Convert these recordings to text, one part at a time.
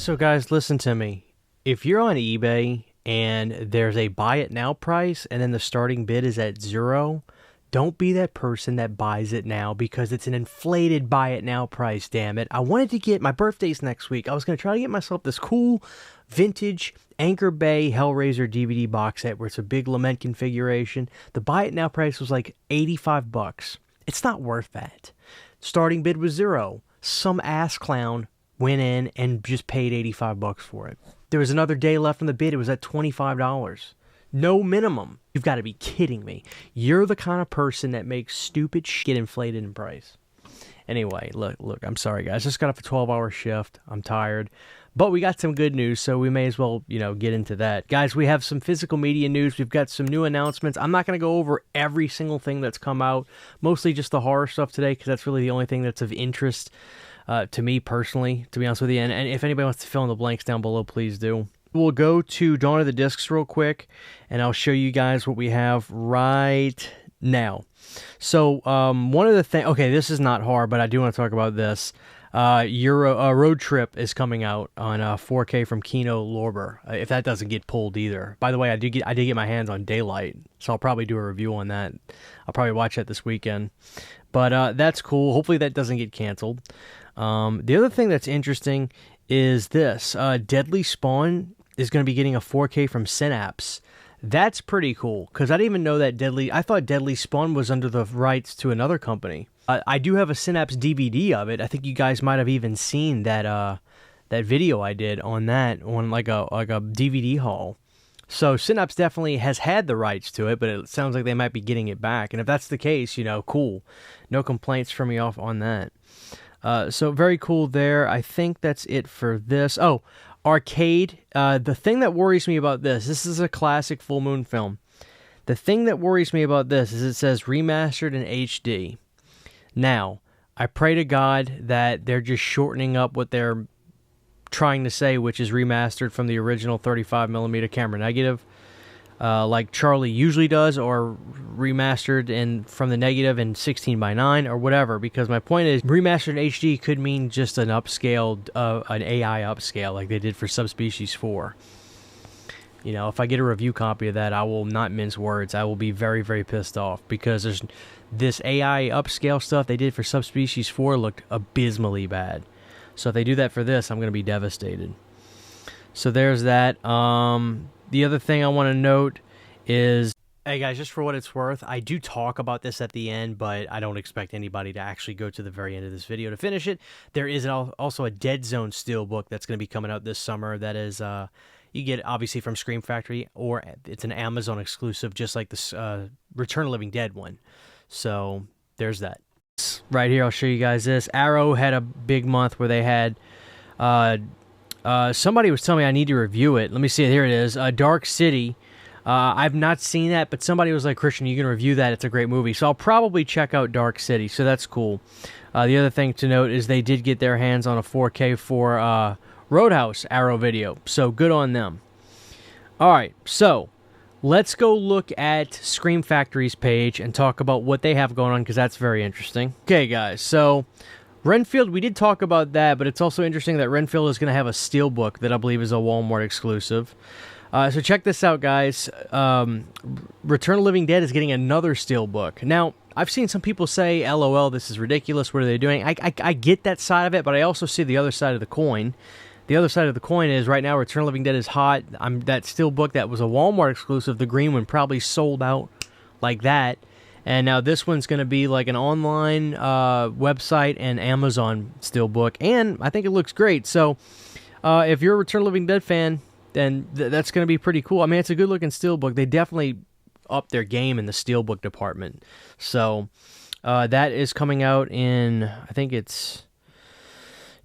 So guys, listen to me. If you're on eBay and there's a buy it now price and then the starting bid is at 0, don't be that person that buys it now because it's an inflated buy it now price, damn it. I wanted to get, my birthday's next week. I was going to try to get myself this cool vintage Anchor Bay Hellraiser DVD box set where it's a big lament configuration. The buy it now price was like $85. It's not worth that. Starting bid was 0. Some ass clown went in and just paid $85 for it. There was another day left on the bid. It was at $25. No minimum. You've got to be kidding me. You're the kind of person that makes stupid shit inflated in price. Anyway, look, I'm sorry, guys. Just got off a 12-hour shift. I'm tired. But we got some good news, so we may as well, get into that. Guys, we have some physical media news. We've got some new announcements. I'm not going to go over every single thing that's come out. Mostly just the horror stuff today, because that's really the only thing that's of interest to me personally, to be honest with you. And if anybody wants to fill in the blanks down below, please do. We'll go to Dawn of the Discs real quick, and I'll show you guys what we have right now. So, one of the things... Okay, this is not hard, but I do want to talk about this. Road Trip is coming out on 4K from Kino Lorber, if that doesn't get pulled either. By the way, I did get my hands on Daylight, so I'll probably do a review on that. I'll probably watch that this weekend. But that's cool. Hopefully that doesn't get canceled. The other thing that's interesting is this. Deadly Spawn is going to be getting a 4K from Synapse. That's pretty cool, because I didn't even know that I thought Deadly Spawn was under the rights to another company. I do have a Synapse DVD of it. I think you guys might have even seen that video I did on that, on like a DVD haul. So Synapse definitely has had the rights to it, but it sounds like they might be getting it back. And if that's the case, cool. No complaints from me off on that. So very cool there. I think that's it for this. Oh, Arcade. The thing that worries me about this is a classic full moon film. The thing that worries me about this is it says remastered in HD. Now, I pray to God that they're just shortening up what they're trying to say, which is remastered from the original 35mm camera negative, like Charlie usually does, or remastered from the negative in 16:9 or whatever, because my point is remastered in HD could mean just an upscaled, an AI upscale like they did for Subspecies 4. If I get a review copy of that, I will not mince words. I will be very, very pissed off, because there's this AI upscale stuff they did for Subspecies 4 looked abysmally bad. So if they do that for this, I'm going to be devastated. So there's that. The other thing I want to note is, hey guys, just for what it's worth, I do talk about this at the end, but I don't expect anybody to actually go to the very end of this video to finish it. There is also a Dead Zone Steelbook that's going to be coming out this summer. That is, you get obviously from Scream Factory, or it's an Amazon exclusive, just like this Return of the Living Dead one. So there's that. Right here, I'll show you guys this. Arrow had a big month where they had... somebody was telling me I need to review it. Let me see it. Here it is. Dark City. I've not seen that, but somebody was like, Christian, you can review that. It's a great movie. So I'll probably check out Dark City. So that's cool. The other thing to note is they did get their hands on a 4K for Roadhouse Arrow Video. So good on them. All right. So let's go look at Scream Factory's page and talk about what they have going on, because that's very interesting. Okay, guys. So Renfield, we did talk about that, but it's also interesting that Renfield is going to have a steelbook that I believe is a Walmart exclusive. So check this out, guys. Return of the Living Dead is getting another steelbook. Now, I've seen some people say, LOL, this is ridiculous. What are they doing? I get that side of it, but I also see the other side of the coin. The other side of the coin is right now Return of the Living Dead is hot. That steelbook that was a Walmart exclusive, the green one, probably sold out like that. And now this one's going to be like an online website and Amazon steelbook. And I think it looks great. So if you're a Return of the Living Dead fan, then that's going to be pretty cool. I mean, it's a good-looking steelbook. They definitely upped their game in the steelbook department. So that is coming out in, I think it's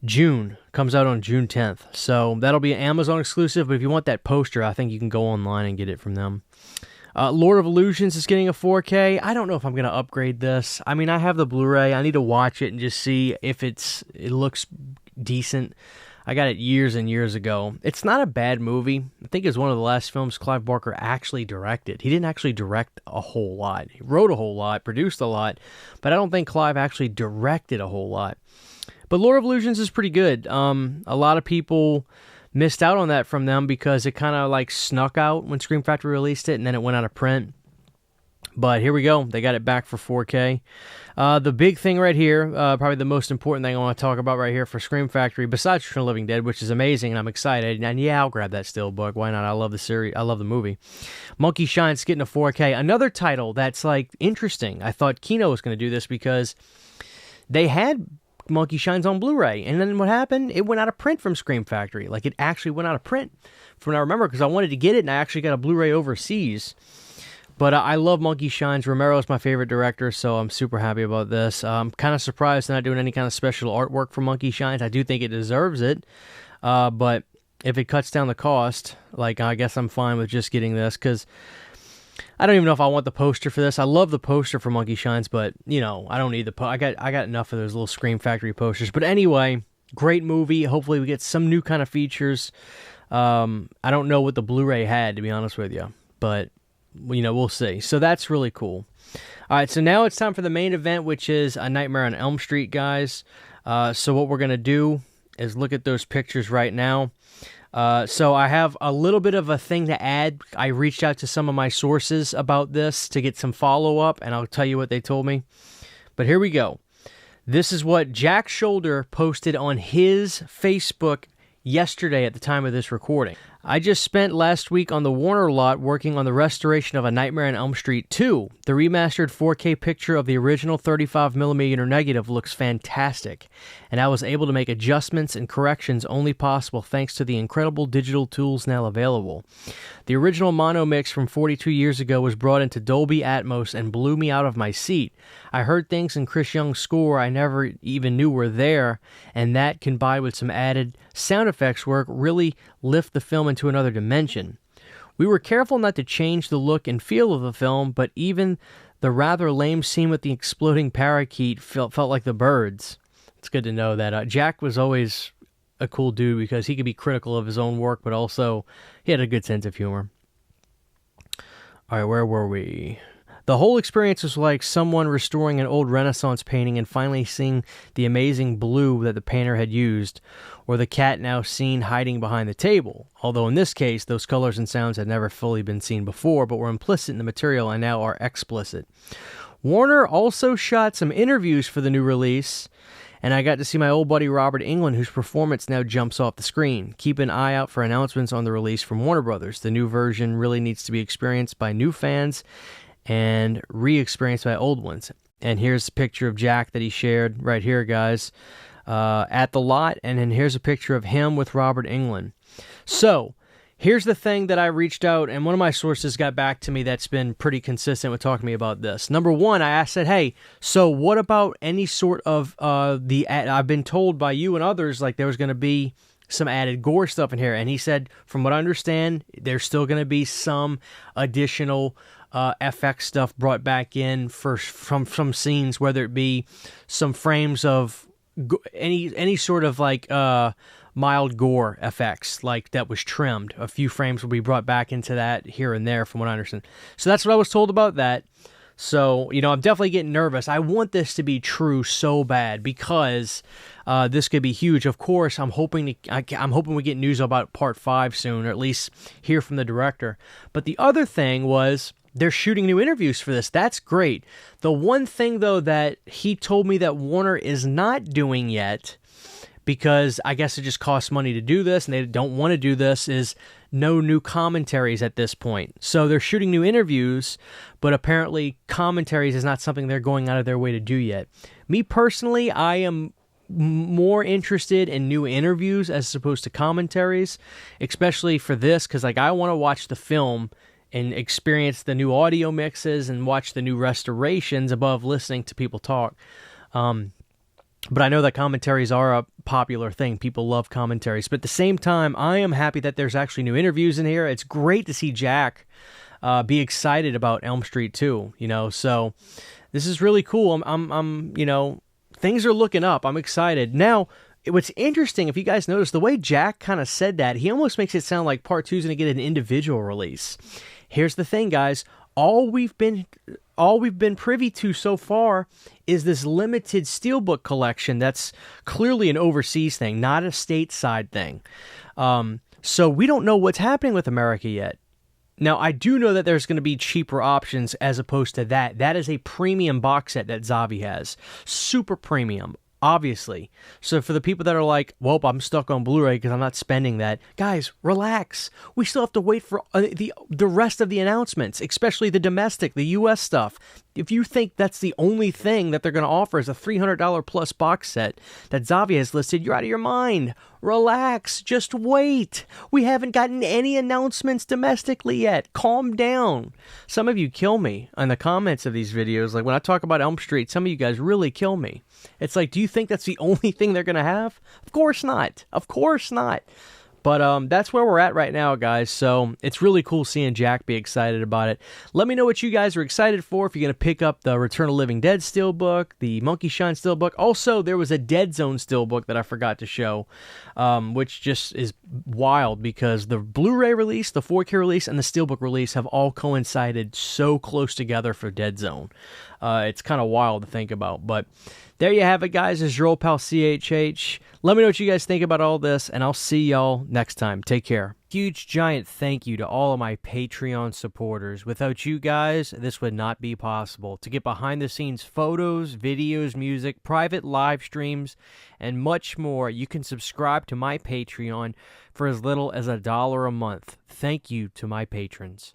June. Comes out on June 10th. So that'll be an Amazon exclusive. But if you want that poster, I think you can go online and get it from them. Lord of Illusions is getting a 4K. I don't know if I'm going to upgrade this. I mean, I have the Blu-ray. I need to watch it and just see if it looks decent. I got it years and years ago. It's not a bad movie. I think it's one of the last films Clive Barker actually directed. He didn't actually direct a whole lot. He wrote a whole lot, produced a lot, but I don't think Clive actually directed a whole lot. But Lord of Illusions is pretty good. A lot of people missed out on that from them because it kind of like snuck out when Scream Factory released it, and then it went out of print. But here we go. They got it back for 4K. The big thing right here, probably the most important thing I want to talk about right here for Scream Factory, besides Return of the Living Dead, which is amazing, and I'm excited. And yeah, I'll grab that Steelbook. Why not? I love the series. I love the movie. Monkey Shine's getting a 4K. Another title that's like interesting. I thought Kino was going to do this because they had Monkey Shine's on Blu-ray, and then what happened? It went out of print from Scream Factory. Like, it actually went out of print from what I remember, because I wanted to get it, and I actually got a Blu-ray overseas. But I love Monkey Shine's. Romero is my favorite director, so I'm super happy about this. I'm kind of surprised they're not doing any kind of special artwork for Monkey Shine's. I do think it deserves it, but if it cuts down the cost, like, I guess I'm fine with just getting this, because I don't even know if I want the poster for this. I love the poster for Monkey Shine's, but, you know, I don't need the I got enough of those little Scream Factory posters. But anyway, great movie. Hopefully we get some new kind of features. I don't know what the Blu-ray had, to be honest with you, but you know, we'll see. So that's really cool. All right, so now it's time for the main event, which is A Nightmare on Elm Street, guys. So what we're going to do is look at those pictures right now. So I have a little bit of a thing to add. I reached out to some of my sources about this to get some follow-up, and I'll tell you what they told me. But here we go. This is what Jack Sholder posted on his Facebook yesterday at the time of this recording. I just spent last week on the Warner lot working on the restoration of A Nightmare on Elm Street 2. The remastered 4K picture of the original 35mm negative looks fantastic, and I was able to make adjustments and corrections only possible thanks to the incredible digital tools now available. The original mono mix from 42 years ago was brought into Dolby Atmos and blew me out of my seat. I heard things in Chris Young's score I never even knew were there, and that combined with some added sound effects work really lift the film into another dimension. We were careful not to change the look and feel of the film, but even the rather lame scene with the exploding parakeet felt like the birds. It's good to know that Jack was always a cool dude because he could be critical of his own work, but also he had a good sense of humor. All right, where were we? The whole experience was like someone restoring an old Renaissance painting and finally seeing the amazing blue that the painter had used, or the cat now seen hiding behind the table. Although in this case, those colors and sounds had never fully been seen before, but were implicit in the material and now are explicit. Warner also shot some interviews for the new release, and I got to see my old buddy Robert Englund, whose performance now jumps off the screen. Keep an eye out for announcements on the release from Warner Brothers. The new version really needs to be experienced by new fans and re-experienced by old ones. And here's a picture of Jack that he shared right here, guys, at the lot. And then here's a picture of him with Robert Englund. So here's the thing that I reached out, and one of my sources got back to me that's been pretty consistent with talking to me about this. Number one, I said, hey, so what about any sort of I've been told by you and others, like there was going to be some added gore stuff in here. And he said, from what I understand, there's still going to be some additional FX stuff brought back in from some scenes, whether it be some frames of any sort of like mild gore effects like that was trimmed. A few frames will be brought back into that here and there, from what I understand. So that's what I was told about that. So, you know, I'm definitely getting nervous. I want this to be true so bad because this could be huge. Of course, I'm hoping we get news about Part 5 soon, or at least hear from the director. But the other thing was, they're shooting new interviews for this. That's great. The one thing, though, that he told me that Warner is not doing yet, because I guess it just costs money to do this, and they don't want to do this, is no new commentaries at this point. So they're shooting new interviews, but apparently commentaries is not something they're going out of their way to do yet. Me personally, I am more interested in new interviews as opposed to commentaries, especially for this, because like I want to watch the film and experience the new audio mixes and watch the new restorations above listening to people talk. But I know that commentaries are a popular thing. People love commentaries. But at the same time, I am happy that there's actually new interviews in here. It's great to see Jack be excited about Elm Street 2, you know. So this is really cool. I'm you know, things are looking up. I'm excited. Now, what's interesting, if you guys notice, the way Jack kind of said that, he almost makes it sound like Part 2 is going to get an individual release. Here's the thing, guys. All we've been all we've been privy to so far is this limited steelbook collection that's clearly an overseas thing, not a stateside thing. So we don't know what's happening with America yet. Now, I do know that there's going to be cheaper options as opposed to that. That is a premium box set that Zavvi has. Super premium, obviously. So for the people that are like, well, I'm stuck on Blu-ray because I'm not spending that. Guys, relax. We still have to wait for the rest of the announcements, especially the domestic, the U.S. stuff. If you think that's the only thing that they're going to offer is a $300 plus box set that Zavvi has listed, you're out of your mind. Relax. Just wait. We haven't gotten any announcements domestically yet. Calm down. Some of you kill me in the comments of these videos. Like when I talk about Elm Street, some of you guys really kill me. It's like, do you think that's the only thing they're going to have? Of course not. Of course not. But that's where we're at right now, guys. So it's really cool seeing Jack be excited about it. Let me know what you guys are excited for. If you're going to pick up the Return of the Living Dead Steelbook, the Monkey Shine Steelbook. Also, there was a Dead Zone Steelbook that I forgot to show, which just is wild because the Blu-ray release, the 4K release, and the Steelbook release have all coincided so close together for Dead Zone. It's kind of wild to think about, but there you have it, guys. It's your old pal CHH. Let me know what you guys think about all this, and I'll see y'all next time. Take care. Huge, giant thank you to all of my Patreon supporters. Without you guys, this would not be possible. To get behind-the-scenes photos, videos, music, private live streams, and much more, you can subscribe to my Patreon for as little as $1 a month. Thank you to my patrons.